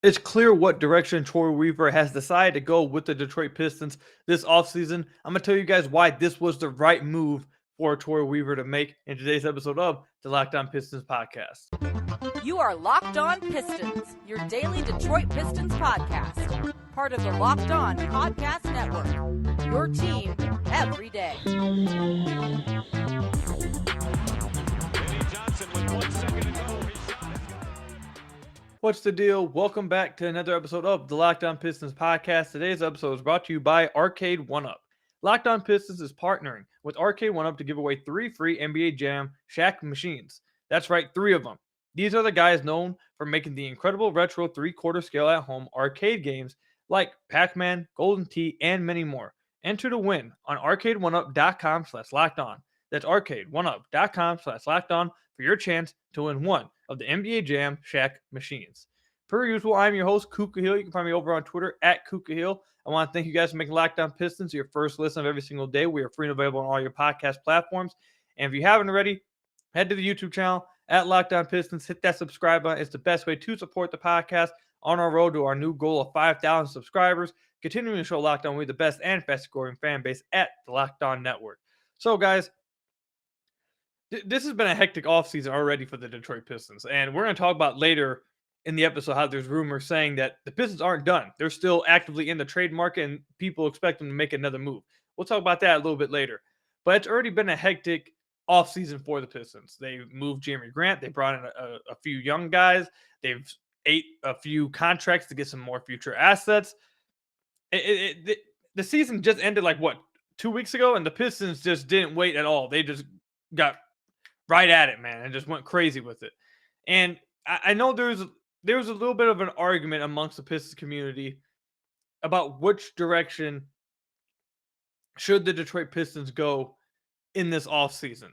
It's clear what direction Troy Weaver has decided to go with the Detroit Pistons this offseason. I'm going to tell you guys why this was the right move for Troy Weaver to make in today's episode of the Locked On Pistons podcast. You are Locked On Pistons, your daily Detroit Pistons podcast. Part of the Locked On Podcast Network. Your team every day. What's the deal? Welcome back to another episode of the Locked On Pistons podcast. Today's episode is brought to you by Arcade 1UP. Locked On Pistons is partnering with Arcade 1UP to give away 3 free NBA JAM Shaq machines. That's right, 3 of them. These are the guys known for making the incredible retro 3/4 scale at home arcade games like Pac-Man, Golden Tee, and many more. Enter to win on arcade1up.com/lockedon. That's arcade1up.com/lockedon for your chance to win one of the NBA JAM Shaq machines. Per usual, I'm your host, Kuka Hill. You can find me over on Twitter at Kuka Hill. I want to thank you guys for making Locked On Pistons your first listen of every single day. We are free and available on all your podcast platforms. And if you haven't already, head to the YouTube channel at Locked On Pistons. Hit that subscribe button. It's the best way to support the podcast on our road to our new goal of 5,000 subscribers. Continuing to show Locked On, we're the best and fastest growing fan base at the Locked On Network. So, guys, this has been a hectic offseason already for the Detroit Pistons. And we're going to talk about later in the episode how there's rumors saying that the Pistons aren't done. They're still actively in the trade market and people expect them to make another move. We'll talk about that a little bit later. But it's already been a hectic offseason for the Pistons. They moved Jeremy Grant. They brought in a few young guys. They've ate a few contracts to get some more future assets. The season just ended 2 weeks ago, and the Pistons just didn't wait at all. They just got right at it, man, and just went crazy with it. And I know there's a little bit of an argument amongst the Pistons community about which direction should the Detroit Pistons go in this offseason.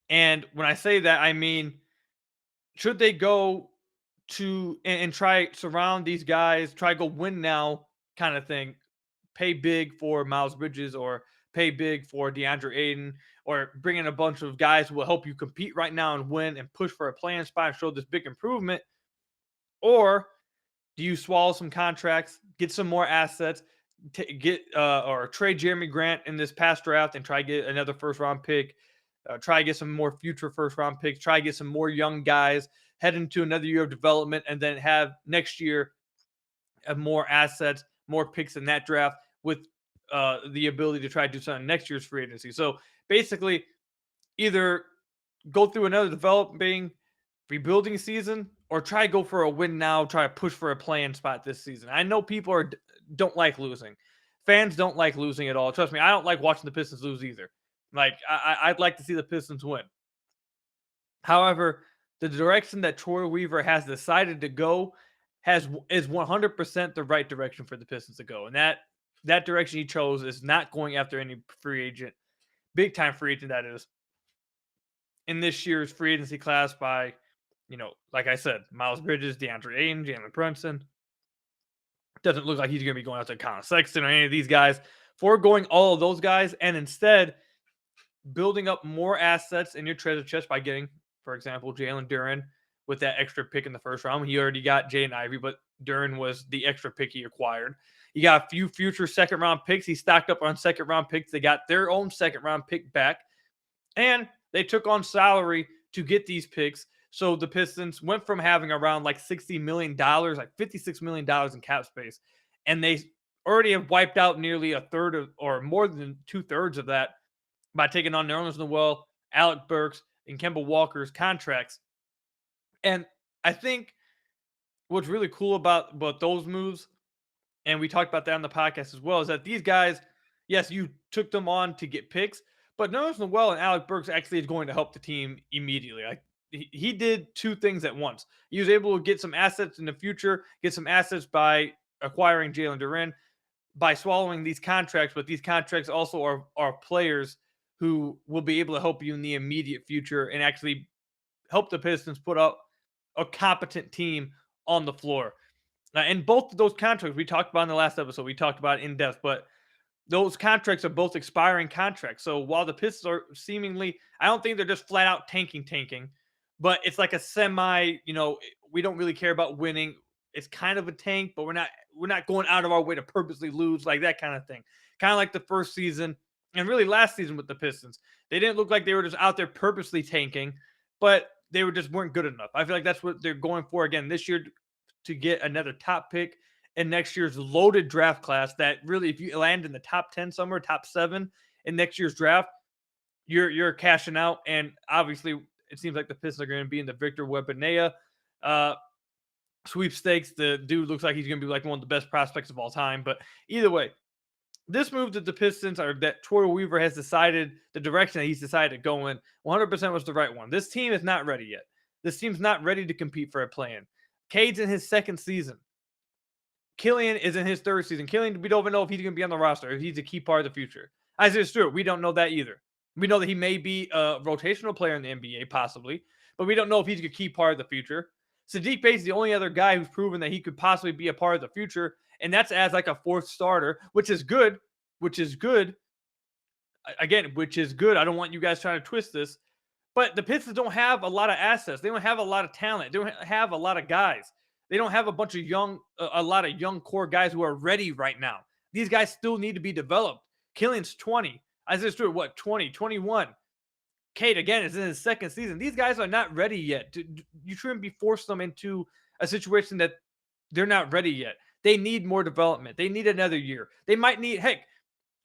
And when I say that, I mean, should they go to and try surround these guys, try go win now kind of thing, pay big for Miles Bridges or pay big for DeAndre Ayton, or bring in a bunch of guys who will help you compete right now and win and push for a playing spot and show this big improvement? Or do you swallow some contracts, get some more assets, or trade Jeremy Grant in this past draft and try to get another first round pick, try to get some more future first round picks, try to get some more young guys, head into another year of development, and then have next year more assets, more picks in that draft with the ability to try to do something next year's free agency. So basically, either go through another developing, rebuilding season, or try to go for a win now, try to push for a play-in spot this season. I know people don't like losing. Fans don't like losing at all. Trust me, I don't like watching the Pistons lose either. Like, I'd like to see the Pistons win. However, the direction that Troy Weaver has decided to go is 100% the right direction for the Pistons to go. And that direction he chose is not going after any free agent, big time free agent that is, in this year's free agency class by, like I said, Miles Bridges, DeAndre Ayton, Jalen Brunson. Doesn't look like he's going to be going after Colin Sexton or any of these guys, foregoing all of those guys, and instead building up more assets in your treasure chest by getting, for example, Jalen Duren with that extra pick in the first round. He already got Jaden Ivey, but Duren was the extra pick he acquired. You got a few future second-round picks. He stocked up on second-round picks. They got their own second-round pick back, and they took on salary to get these picks. So the Pistons went from having around $60 million, $56 million in cap space, and they already have wiped out nearly a third of, or more than 2/3 of that by taking on Nerlens Noel, Alec Burks, and Kemba Walker's contracts. And I think what's really cool about those moves, and we talked about that on the podcast as well, is that these guys, yes, you took them on to get picks, but Nerlens Noel and Alec Burks actually is going to help the team immediately. He did two things at once. He was able to get some assets in the future, get some assets by acquiring Jalen Duren, by swallowing these contracts, but these contracts also are players who will be able to help you in the immediate future and actually help the Pistons put up a competent team on the floor. And both of those contracts we talked about in the last episode, we talked about in depth, but those contracts are both expiring contracts. So while the Pistons are seemingly, I don't think they're just flat out tanking, but it's like a semi, we don't really care about winning. it's kind of a tank, but we're not going out of our way to purposely lose, like that kind of thing. Kind of like the first season and really last season with the Pistons. They didn't look like they were just out there purposely tanking, but they weren't good enough. I feel like that's what they're going for again this year, to get another top pick in next year's loaded draft class. That really, if you land in the top 10 somewhere, top 7 in next year's draft, you're cashing out. And obviously, it seems like the Pistons are going to be in the Victor Wembanyama sweepstakes. The dude looks like he's going to be like one of the best prospects of all time. But either way, this move that the Pistons are that Troy Weaver has decided, the direction that he's decided to go in, 100% was the right one. This team is not ready yet. This team's not ready to compete for a play-in. Cade's in his second season. Killian is in his third season. Killian, we don't even know if he's going to be on the roster, if he's a key part of the future. Isaiah Stewart, we don't know that either. We know that he may be a rotational player in the NBA, possibly, but we don't know if he's a key part of the future. Saddiq Bey is the only other guy who's proven that he could possibly be a part of the future, and that's as like a fourth starter, which is good. Again, which is good. I don't want you guys trying to twist this, but the Pistons don't have a lot of assets. They don't have a lot of talent. They don't have a lot of guys. They don't have a bunch of a lot of young core guys who are ready right now. These guys still need to be developed. Killian's 20. Isaiah Stewart, 20, 21. Cade, again, is in his second season. These guys are not ready yet. You shouldn't be forcing them into a situation that they're not ready yet. They need more development. They need another year. They might need, heck,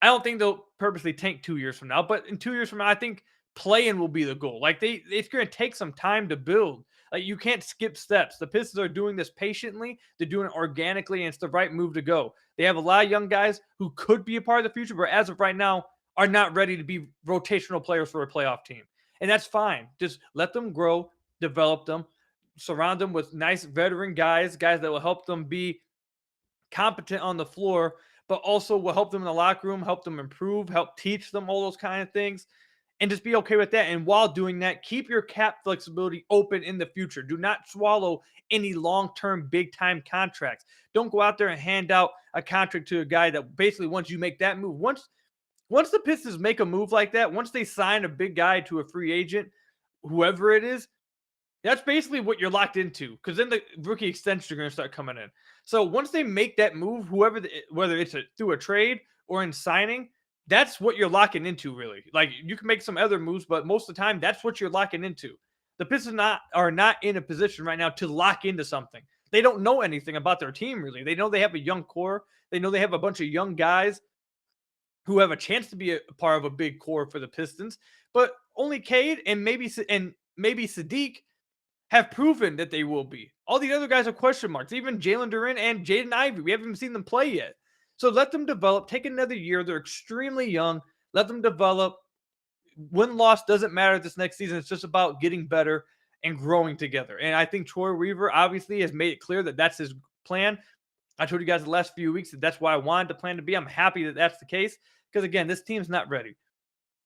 I don't think they'll purposely tank 2 years from now, but in 2 years from now, I think play-in will be the goal. Like it's going to take some time to build. Like you can't skip steps. The Pistons are doing this patiently. They're doing it organically, and it's the right move to go. They have a lot of young guys who could be a part of the future, but as of right now, are not ready to be rotational players for a playoff team. And that's fine. Just let them grow, develop them, surround them with nice veteran guys that will help them be competent on the floor, but also will help them in the locker room, help them improve, help teach them all those kind of things, and just be okay with that. And while doing that, keep your cap flexibility open in the future. Do not swallow any long-term big-time contracts. Don't go out there and hand out a contract to a guy that basically, once you make that move, once the Pistons make a move like that, once they sign a big guy to a free agent, whoever it is, that's basically what you're locked into, because then the rookie extensions are going to start coming in. So once they make that move, whether it's through a trade or in signing, that's what you're locking into, really. Like, you can make some other moves, but most of the time, that's what you're locking into. The Pistons are not in a position right now to lock into something. They don't know anything about their team, really. They know they have a young core. They know they have a bunch of young guys who have a chance to be a part of a big core for the Pistons. But only Cade and maybe Saddiq have proven that they will be. All the other guys are question marks. Even Jalen Duren and Jaden Ivey. We haven't even seen them play yet. So let them develop. Take another year. They're extremely young. Let them develop. Win-loss doesn't matter this next season. It's just about getting better and growing together. And I think Troy Weaver obviously has made it clear that that's his plan. I told you guys the last few weeks that that's why I wanted the plan to be. I'm happy that that's the case because, again, this team's not ready.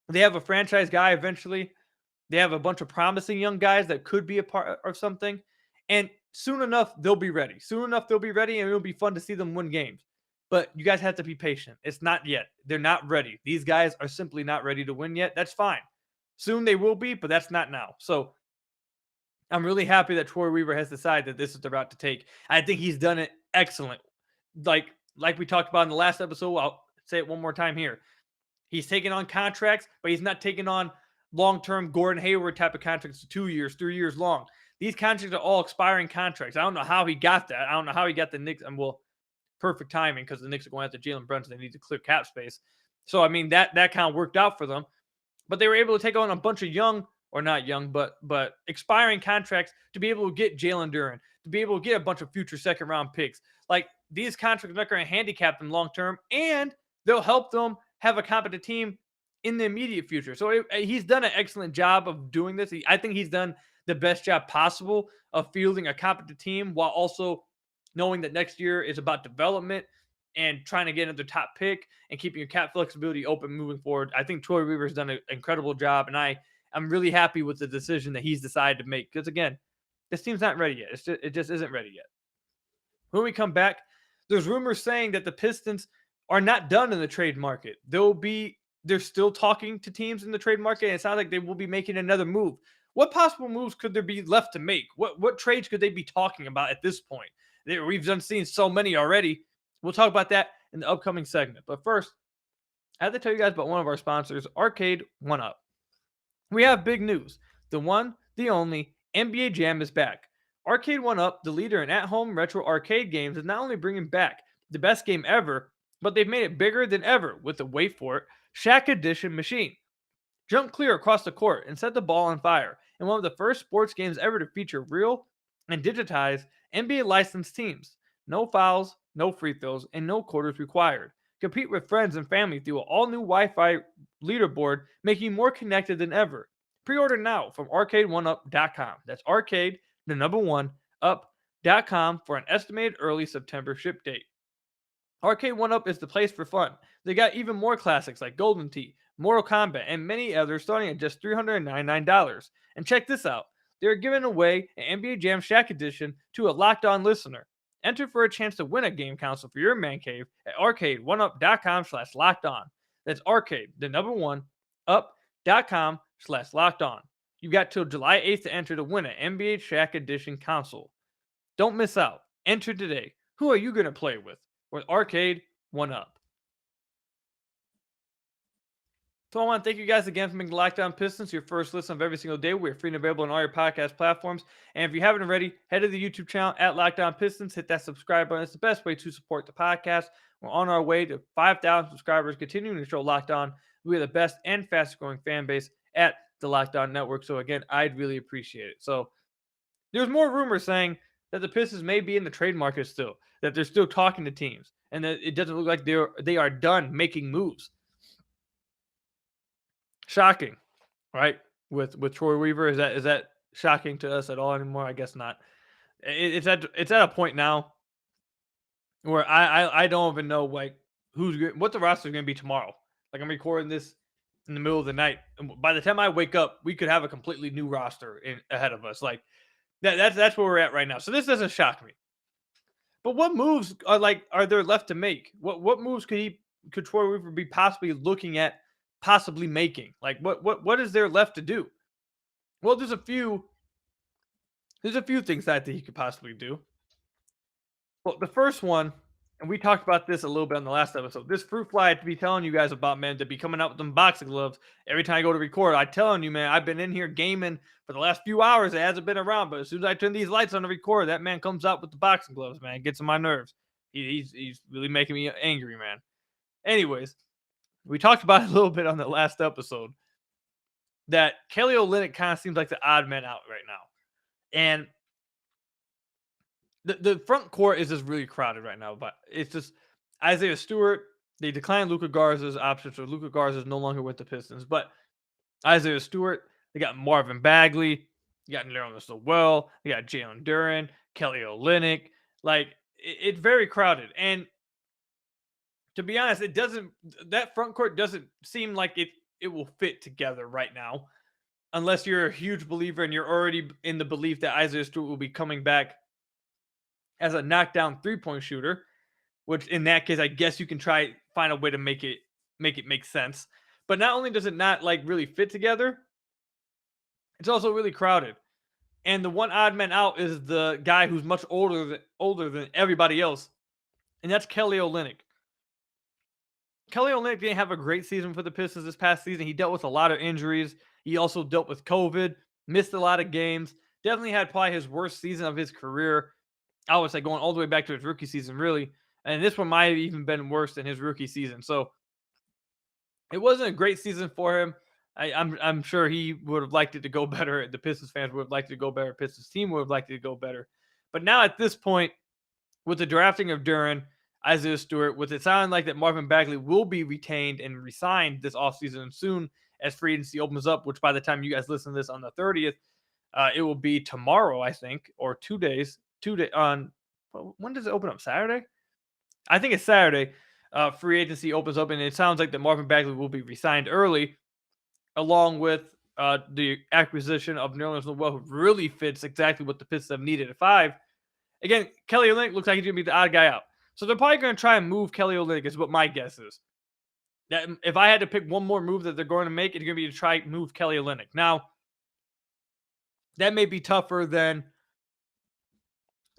They have a franchise guy eventually. They have a bunch of promising young guys that could be a part of something. And soon enough, they'll be ready. Soon enough, they'll be ready, and it'll be fun to see them win games. But you guys have to be patient. It's not yet. They're not ready. These guys are simply not ready to win yet. That's fine. Soon they will be, but that's not now. So I'm really happy that Troy Weaver has decided that this is the route to take. I think he's done it excellent. Like we talked about in the last episode, I'll say it one more time here. He's taking on contracts, but he's not taking on long-term Gordon Hayward type of contracts, 2 years, 3 years long. These contracts are all expiring contracts. I don't know how he got that. I don't know how he got the Knicks. And well, perfect timing because the Knicks are going after Jalen Brunson. They need to clear cap space. So, I mean, that kind of worked out for them. But they were able to take on a bunch of young, or not young, but expiring contracts to be able to get Jalen Duren, to be able to get a bunch of future second-round picks. Like, these contracts are not going to handicap them long-term, and they'll help them have a competent team in the immediate future. So he's done an excellent job of doing this. I think he's done the best job possible of fielding a competent team while also knowing that next year is about development and trying to get another top pick and keeping your cap flexibility open moving forward. I think Troy Weaver's done an incredible job, and I'm really happy with the decision that he's decided to make because, again, this team's not ready yet. It just isn't ready yet. When we come back, there's rumors saying that the Pistons are not done in the trade market. They're still talking to teams in the trade market, and it sounds like they will be making another move. What possible moves could there be left to make? What trades could they be talking about at this point? We've done seen so many already. We'll talk about that in the upcoming segment. But first, I have to tell you guys about one of our sponsors, Arcade 1UP. We have big news. The one, the only, NBA Jam is back. Arcade 1UP, the leader in at-home retro arcade games, is not only bringing back the best game ever, but they've made it bigger than ever with the, wait for it, Shaq Edition machine. Jump clear across the court and set the ball on fire in one of the first sports games ever to feature real and digitized NBA licensed teams. No fouls, no free throws, and no quarters required. Compete with friends and family through an all new Wi Fi leaderboard, making you more connected than ever. Pre order now from arcade1up.com. That's arcade, the number one, up.com for an estimated early September ship date. Arcade 1UP is the place for fun. They got even more classics like Golden Tee, Mortal Kombat, and many others starting at just $399. And check this out. They're giving away an NBA Jam Shaq edition to a Locked On listener. Enter for a chance to win a game console for your man cave at arcade1up.com/lockedon. That's arcade, the number one, up.com/lockedon. You've got till July 8th to enter to win an NBA Shaq edition console. Don't miss out. Enter today. Who are you going to play with Arcade 1UP? So I want to thank you guys again for making Locked On Pistons your first listen of every single day. We're free and available on all your podcast platforms. And if you haven't already, head to the YouTube channel at Locked On Pistons. Hit that subscribe button. It's the best way to support the podcast. We're on our way to 5,000 subscribers, continuing to show Locked On. We are the best and fastest growing fan base at the Locked On Network. So again, I'd really appreciate it. So there's more rumors saying that the Pistons may be in the trade market still, that they're still talking to teams, and that it doesn't look like they are done making moves. Shocking, right? With Troy Weaver, is that shocking to us at all anymore? I guess not. It's at a point now where I don't even know like what the roster is going to be tomorrow. Like I'm recording this in the middle of the night, and by the time I wake up, we could have a completely new roster ahead of us. Like that's where we're at right now. So this doesn't shock me. But what moves are there left to make? What moves could Troy Weaver be possibly looking at possibly making? Like what is there left to do? Well, there's a few things that I think he could possibly do. Well, the first one, and we talked about this a little bit on the last episode. This fruit fly I'd be telling you guys about, man, to be coming out with them boxing gloves every time I go to record. I'm telling you, man, I've been in here gaming for the last few hours. It hasn't been around, but as soon as I turn these lights on to record, that man comes out with the boxing gloves, man. It gets on my nerves. He's really making me angry, man. Anyways, we talked about it a little bit on the last episode that Kelly Olynyk kind of seems like the odd man out right now. And the front court is just really crowded right now, but it's just Isaiah Stewart. They declined Luka Garza's option, so Luka Garza is no longer with the Pistons. But Isaiah Stewart, they got Marvin Bagley, you got Nerlens Noel, they got Jalen Duren, Kelly Olynyk. Like it's very crowded, and to be honest, that front court doesn't seem like it will fit together right now, unless you're a huge believer and you're already in the belief that Isaiah Stewart will be coming back as a knockdown 3-point shooter, which in that case, I guess you can find a way to make it make sense. But not only does it not like really fit together, it's also really crowded. And the one odd man out is the guy who's much older than everybody else, and that's Kelly Olynyk. Kelly Olynyk didn't have a great season for the Pistons this past season. He dealt with a lot of injuries. He also dealt with COVID, missed a lot of games. Definitely had probably his worst season of his career. I would say going all the way back to his rookie season, really. And this one might have even been worse than his rookie season. So it wasn't a great season for him. I'm sure he would have liked it to go better. The Pistons fans would have liked it to go better. Pistons team would have liked it to go better. But now at this point, with the drafting of Duren, Isaiah Stewart, with it sounding like that Marvin Bagley will be retained and re-signed this offseason soon as free agency opens up, which by the time you guys listen to this on the 30th, it will be tomorrow, I think, or 2 days. When does it open up? Saturday? I think it's Saturday. Free agency opens up, and it sounds like that Marvin Bagley will be re-signed early, along with the acquisition of Nerlens Noel, who really fits exactly what the Pistons have needed at 5. Again, Kelly Olynyk looks like he's going to be the odd guy out. So they're probably going to try and move Kelly Olynyk, is what my guess is. That if I had to pick one more move that they're going to make, it's going to be to try and move Kelly Olynyk. Now, that may be tougher than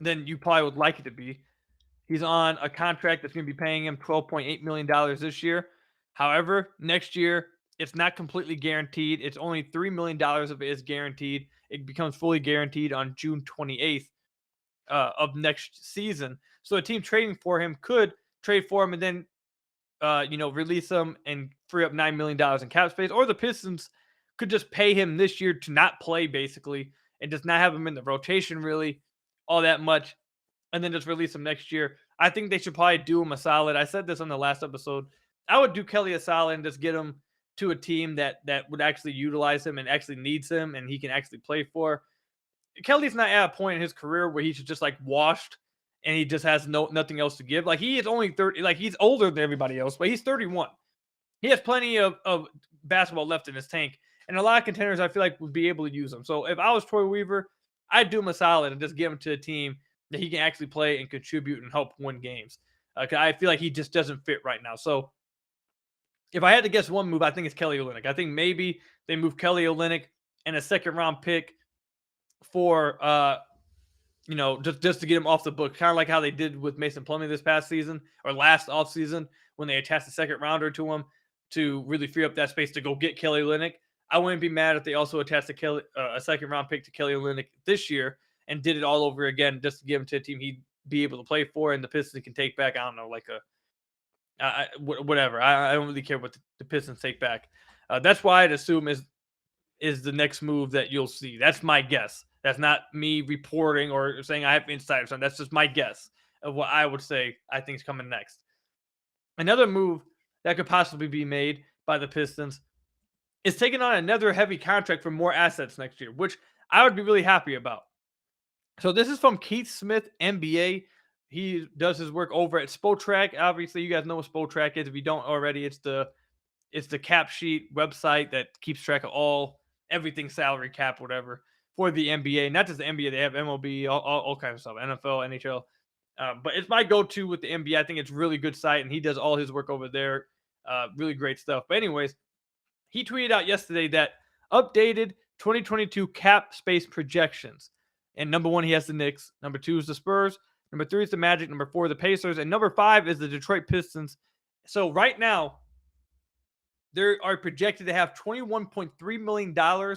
than you probably would like it to be. He's on a contract that's going to be paying him $12.8 million this year. However, next year, it's not completely guaranteed. It's only $3 million of it is guaranteed. It becomes fully guaranteed on June 28th of next season. So a team trading for him could trade for him and then release him and free up $9 million in cap space. Or the Pistons could just pay him this year to not play, basically, and just not have him in the rotation really all that much, and then just release him next year. I think they should probably do him a solid. I said this on the last episode. I would do Kelly a solid and just get him to a team that would actually utilize him and actually needs him and he can actually play for. Kelly's not at a point in his career where he's just like washed and he just has nothing else to give. Like he is only 30, like he's older than everybody else, but he's 31. He has plenty of basketball left in his tank. And a lot of contenders I feel like would be able to use him. So if I was Troy Weaver, I'd do him a solid and just give him to a team that he can actually play and contribute and help win games. Cause I feel like he just doesn't fit right now. So if I had to guess one move, I think it's Kelly Olynyk. I think maybe they move Kelly Olynyk and a second round pick for just to get him off the book, kind of like how they did with Mason Plumlee this past season or last offseason when they attached a second rounder to him to really free up that space to go get Kelly Olynyk. I wouldn't be mad if they also attached a second round pick to Kelly Olynyk this year and did it all over again just to give him to a team he'd be able to play for and the Pistons can take back. I don't know, like whatever. I don't really care what the Pistons take back. That's why I'd assume is the next move that you'll see. That's my guess. That's not me reporting or saying I have insight or something. That's just my guess of what I would say I think is coming next. Another move that could possibly be made by the Pistons is taking on another heavy contract for more assets next year, which I would be really happy about. So this is from Keith Smith, NBA. He does his work over at Spotrac. Obviously, you guys know what Spotrac is. If you don't already, it's the cap sheet website that keeps track of everything, salary cap, whatever, for the NBA. Not just the NBA, they have MLB, all kinds of stuff, NFL, NHL. But it's my go-to with the NBA. I think it's a really good site, and he does all his work over there. Really great stuff. But anyways, he tweeted out yesterday that updated 2022 cap space projections. And number one, he has the Knicks. Number two is the Spurs. Number three is the Magic. Number four, the Pacers. And number five is the Detroit Pistons. So right now, they are projected to have $21.3 million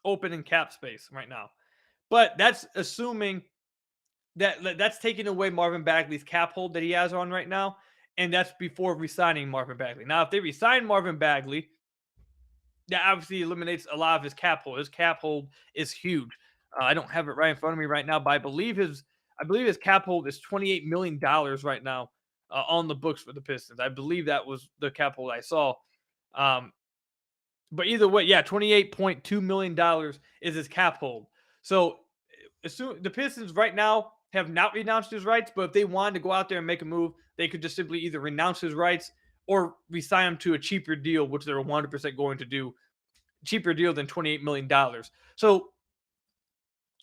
open in cap space right now. But that's assuming that's taking away Marvin Bagley's cap hold that he has on right now. And that's before re-signing Marvin Bagley. Now, if they re-sign Marvin Bagley, that obviously eliminates a lot of his cap hold. His cap hold is huge. I don't have it right in front of me right now, but I believe his cap hold is $28 million right now on the books for the Pistons. I believe that was the cap hold I saw. But either way, yeah, $28.2 million is his cap hold. So the Pistons right now have not renounced his rights, but if they wanted to go out there and make a move, they could just simply either renounce his rights or resign him to a cheaper deal, which they're 100% going to do. Cheaper deal than $28 million. So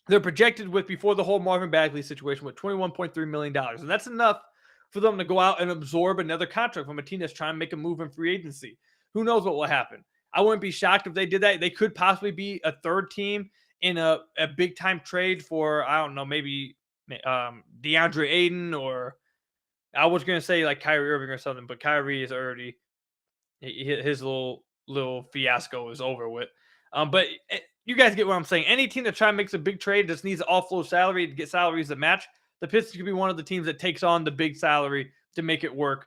they're projected with, before the whole Marvin Bagley situation, with $21.3 million. And that's enough for them to go out and absorb another contract from a team that's trying to make a move in free agency. Who knows what will happen? I wouldn't be shocked if they did that. They could possibly be a third team in a big time trade for, I don't know, maybe DeAndre Ayton, or I was going to say like Kyrie Irving or something, but Kyrie is already, his little fiasco is over with. But you guys get what I'm saying. Any team that tries to make a big trade just needs to offload salary to get salaries that match. The Pistons could be one of the teams that takes on the big salary to make it work,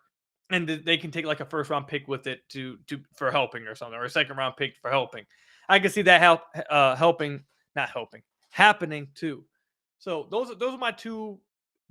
and they can take like a first round pick with it for helping or something, or a second round pick for helping. I can see that happening too. So those are my two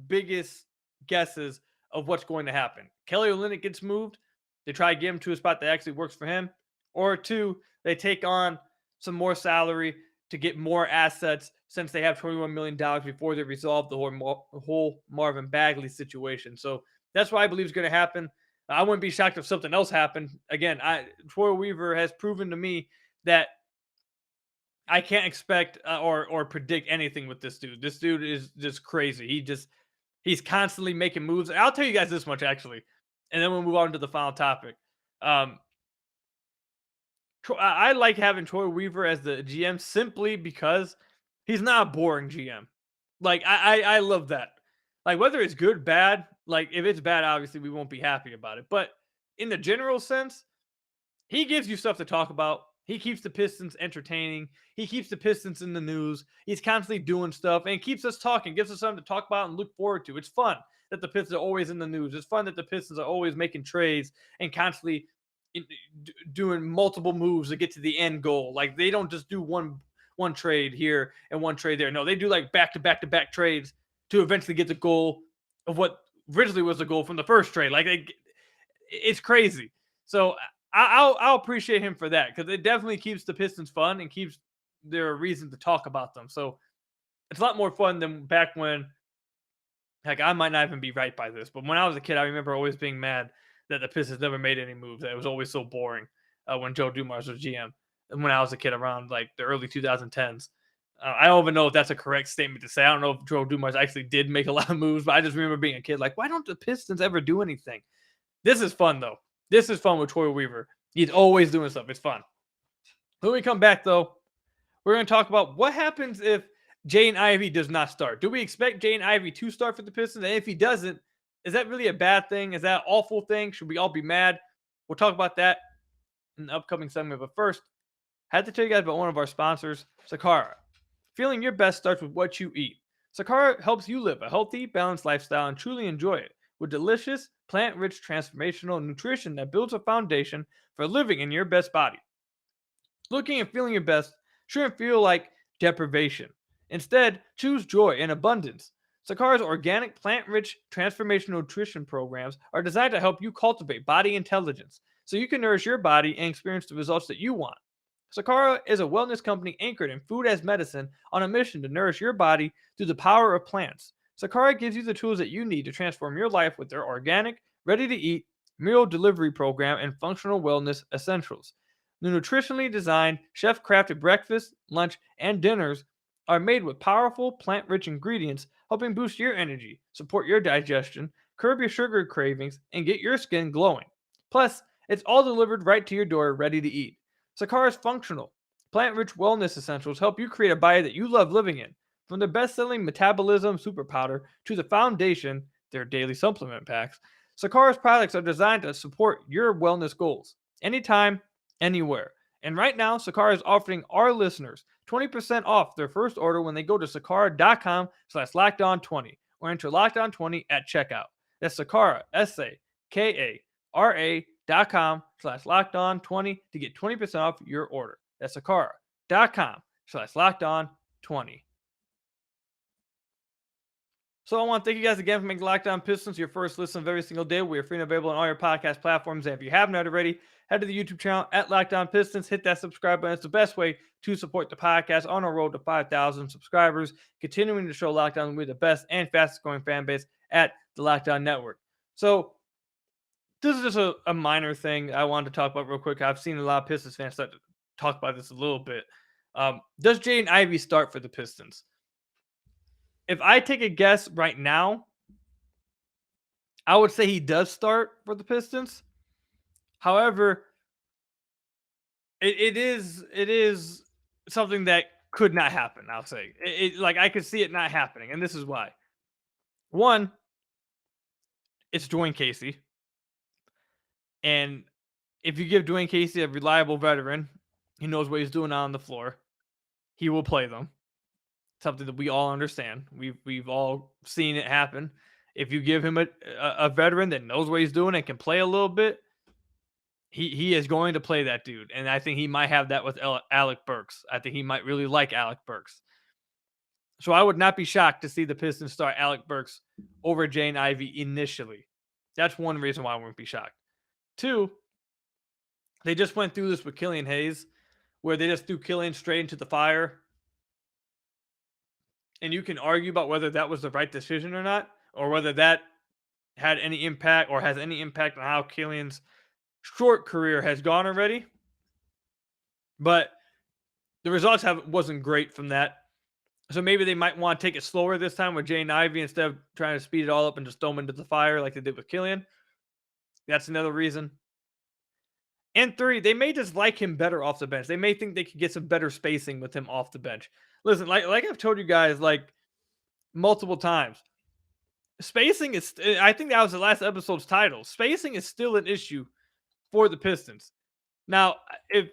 biggest guesses of what's going to happen. Kelly Olynyk gets moved. They try to get him to a spot that actually works for him. Or two, they take on some more salary to get more assets, since they have $21 million before they resolve the whole Marvin Bagley situation. So that's what I believe is going to happen. I wouldn't be shocked if something else happened. Again, Troy Weaver has proven to me that I can't expect or predict anything with this dude. This dude is just crazy. He's constantly making moves. I'll tell you guys this much, actually, and then we'll move on to the final topic. I like having Troy Weaver as the GM simply because he's not a boring GM. Like I love that. Like whether it's good, bad, like if it's bad, obviously we won't be happy about it. But in the general sense, he gives you stuff to talk about. He keeps the Pistons entertaining. He keeps the Pistons in the news. He's constantly doing stuff and keeps us talking, gives us something to talk about and look forward to. It's fun that the Pistons are always in the news. It's fun that the Pistons are always making trades and constantly doing multiple moves to get to the end goal. Like they don't just do one trade here and one trade there. No, they do like back to back to back trades to eventually get the goal of what originally was the goal from the first trade. Like it's crazy. So I'll appreciate him for that because it definitely keeps the Pistons fun and keeps there a reason to talk about them. So it's a lot more fun than back when, like, I might not even be right by this, but when I was a kid, I remember always being mad that the Pistons never made any moves. That it was always so boring when Joe Dumars was GM. And when I was a kid around like the early 2010s. I don't even know if that's a correct statement to say. I don't know if Joe Dumars actually did make a lot of moves, but I just remember being a kid like, why don't the Pistons ever do anything? This is fun, though. This is fun with Troy Weaver. He's always doing stuff. It's fun. When we come back, though, we're going to talk about what happens if Jaden Ivey does not start. Do we expect Jaden Ivey to start for the Pistons? And if he doesn't, is that really a bad thing? Is that an awful thing? Should we all be mad? We'll talk about that in the upcoming segment. But first, I had to tell you guys about one of our sponsors, Sakara. Feeling your best starts with what you eat. Sakara helps you live a healthy, balanced lifestyle and truly enjoy it with delicious, plant-rich, transformational nutrition that builds a foundation for living in your best body. Looking and feeling your best shouldn't feel like deprivation. Instead, choose joy and abundance. Sakara's organic, plant-rich, transformational nutrition programs are designed to help you cultivate body intelligence so you can nourish your body and experience the results that you want. Sakara is a wellness company anchored in food as medicine on a mission to nourish your body through the power of plants. Sakara gives you the tools that you need to transform your life with their organic, ready to eat, meal delivery program and functional wellness essentials. The nutritionally designed, chef crafted breakfast, lunch, and dinners are made with powerful plant rich ingredients, helping boost your energy, support your digestion, curb your sugar cravings, and get your skin glowing. Plus, it's all delivered right to your door ready to eat. Sakara's functional, plant-rich wellness essentials help you create a body that you love living in. From the best-selling Metabolism Super Powder to the Foundation, their daily supplement packs, Sakara's products are designed to support your wellness goals, anytime, anywhere. And right now, Sakara is offering our listeners 20% off their first order when they go to sakara.com/lockedon20 or enter lockedon20 at checkout. That's Sakara, sakara.com/lockedon20 to get 20% off your order. That's sakara.com/lockedon20. So I want to thank you guys again for making Locked On Pistons your first listen of every single day. We are free and available on all your podcast platforms. And if you haven't already, head to the YouTube channel at Locked On Pistons. Hit that subscribe button. It's the best way to support the podcast on our road to 5,000 subscribers, continuing to show Locked On with the best and fastest growing fan base at the Locked On Network. So this is just a minor thing I wanted to talk about real quick. I've seen a lot of Pistons fans start to talk about this a little bit. Does Jaden Ivey start for the Pistons? If I take a guess right now, I would say he does start for the Pistons. However, it is something that could not happen. I'll say like I could see it not happening, and this is why. One, it's Dwayne Casey, and if you give Dwayne Casey a reliable veteran, he knows what he's doing on the floor. He will play them. Something that we all understand. We've all seen it happen. If you give him a veteran that knows what he's doing and can play a little bit, he is going to play that dude. And I think he might have that with Alec Burks. I think he might really like Alec Burks. So I would not be shocked to see the Pistons start Alec Burks over Jaden Ivey initially. That's one reason why I wouldn't be shocked. Two, they just went through this with Killian Hayes, where they just threw Killian straight into the fire. And you can argue about whether that was the right decision or not, or whether that had any impact or has any impact on how Killian's short career has gone already. But the results wasn't great from that. So maybe they might want to take it slower this time with Jaden Ivey instead of trying to speed it all up and just throw him into the fire like they did with Killian. That's another reason. And three, they may just like him better off the bench. They may think they could get some better spacing with him off the bench. Listen, like I've told you guys, like multiple times. Spacing is, I think that was the last episode's title. Spacing is still an issue for the Pistons. Now, if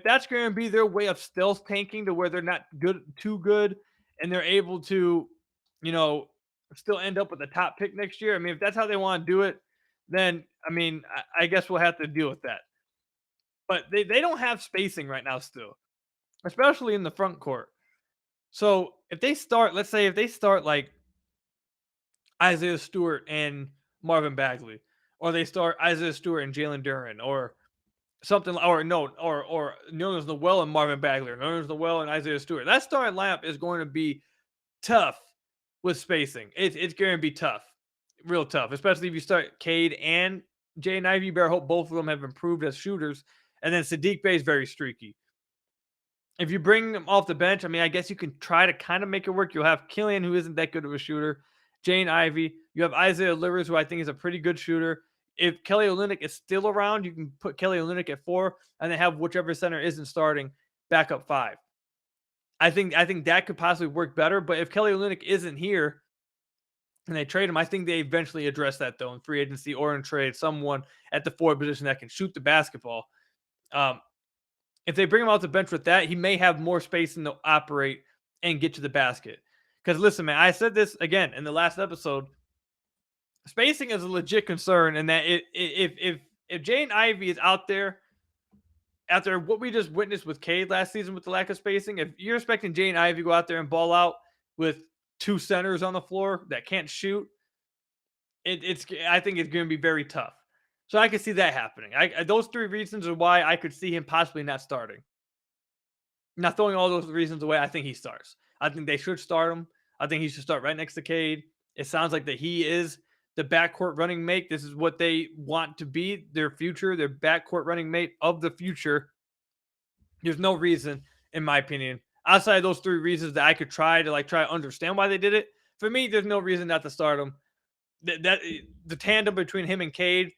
that's going to be their way of stealth tanking to where they're not too good, and they're able to, you know, still end up with the top pick next year. I mean, if that's how they want to do it, then I mean, I guess we'll have to deal with that. But they don't have spacing right now still, especially in the front court. So if they start, let's say if they start like Isaiah Stewart and Marvin Bagley, or they start Isaiah Stewart and Jalen Duren, or something, or no, or Nerlens Noel and Marvin Bagley, or Nerlens Noel and Isaiah Stewart. That starting lineup is going to be tough with spacing. It's going to be tough, real tough, especially if you start Cade and Jaden Ivey. You better hope both of them have improved as shooters. And then Sadiq Bey is very streaky. If you bring them off the bench, I mean, I guess you can try to kind of make it work. You'll have Killian, who isn't that good of a shooter, Jane Ivey. You have Isaiah Livers, who I think is a pretty good shooter. If Kelly Olynyk is still around, you can put Kelly Olynyk at 4 and then have whichever center isn't starting back up 5. I think that could possibly work better. But if Kelly Olynyk isn't here and they trade him, I think they eventually address that, though, in free agency or in trade, someone at the 4 position that can shoot the basketball. If they bring him off the bench with that, he may have more spacing to operate and get to the basket. Because listen, man, I said this again in the last episode. Spacing is a legit concern, and that if Jaden Ivey is out there after what we just witnessed with Cade last season with the lack of spacing, if you're expecting Jaden Ivey to go out there and ball out with 2 centers on the floor that can't shoot, I think it's going to be very tough. So I could see that happening. Those 3 reasons are why I could see him possibly not starting. Not throwing all those reasons away, I think he starts. I think they should start him. I think he should start right next to Cade. It sounds like that he is the backcourt running mate. This is what they want to be, their future, their backcourt running mate of the future. There's no reason, in my opinion, outside of those 3 reasons that I could try to understand why they did it. For me, there's no reason not to start him. The tandem between him and Cade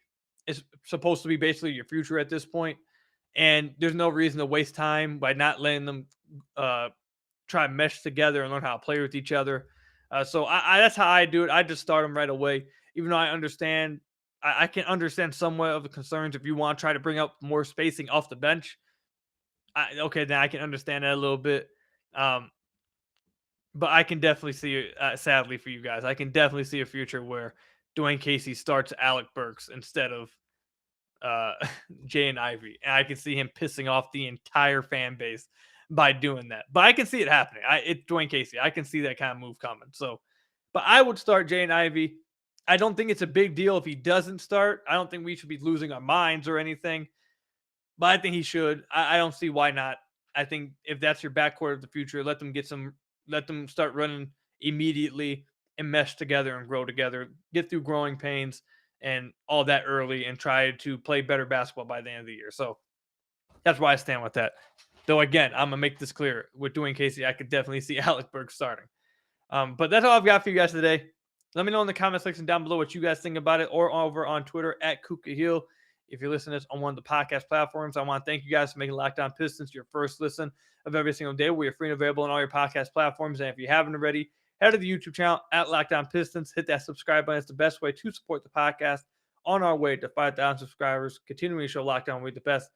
is supposed to be basically your future at this point, and there's no reason to waste time by not letting them try and mesh together and learn how to play with each other. So that's how I do it. I just start them right away, even though I understand. I can understand somewhat of the concerns if you want to try to bring up more spacing off the bench. Then I can understand that a little bit. But I can definitely see, sadly for you guys, I can definitely see a future where Dwayne Casey starts Alec Burks instead of Jay and Ivy. And I can see him pissing off the entire fan base by doing that. But I can see it happening. It's Dwayne Casey. I can see that kind of move coming. So, but I would start Jay and Ivy. I don't think it's a big deal if he doesn't start. I don't think we should be losing our minds or anything. But I think he should. I don't see why not. I think if that's your backcourt of the future, let them start running immediately and mesh together and grow together, get through growing pains and all that early, and try to play better basketball by the end of the year. So that's why I stand with that. Though, again, I'm going to make this clear. With Dwayne Casey, I could definitely see Alec Burks starting. But that's all I've got for you guys today. Let me know in the comment section down below what you guys think about it, or over on Twitter at Kuka Hill. If you're listening to this on one of the podcast platforms, I want to thank you guys for making Locked On Pistons your first listen of every single day. We are free and available on all your podcast platforms. And if you haven't already, head to the YouTube channel at Locked On Pistons. Hit that subscribe button. It's the best way to support the podcast on our way to 5,000 subscribers, continuing to show Locked On with the best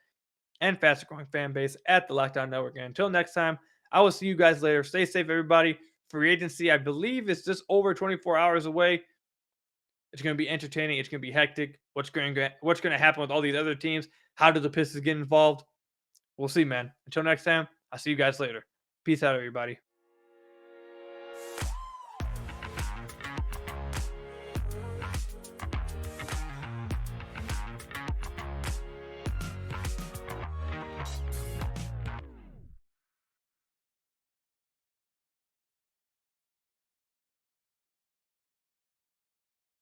and fastest growing fan base at the Locked On Network. And until next time, I will see you guys later. Stay safe, everybody. Free agency, I believe, is just over 24 hours away. It's going to be entertaining. It's going to be hectic. What's going to happen with all these other teams? How do the Pistons get involved? We'll see, man. Until next time, I'll see you guys later. Peace out, everybody.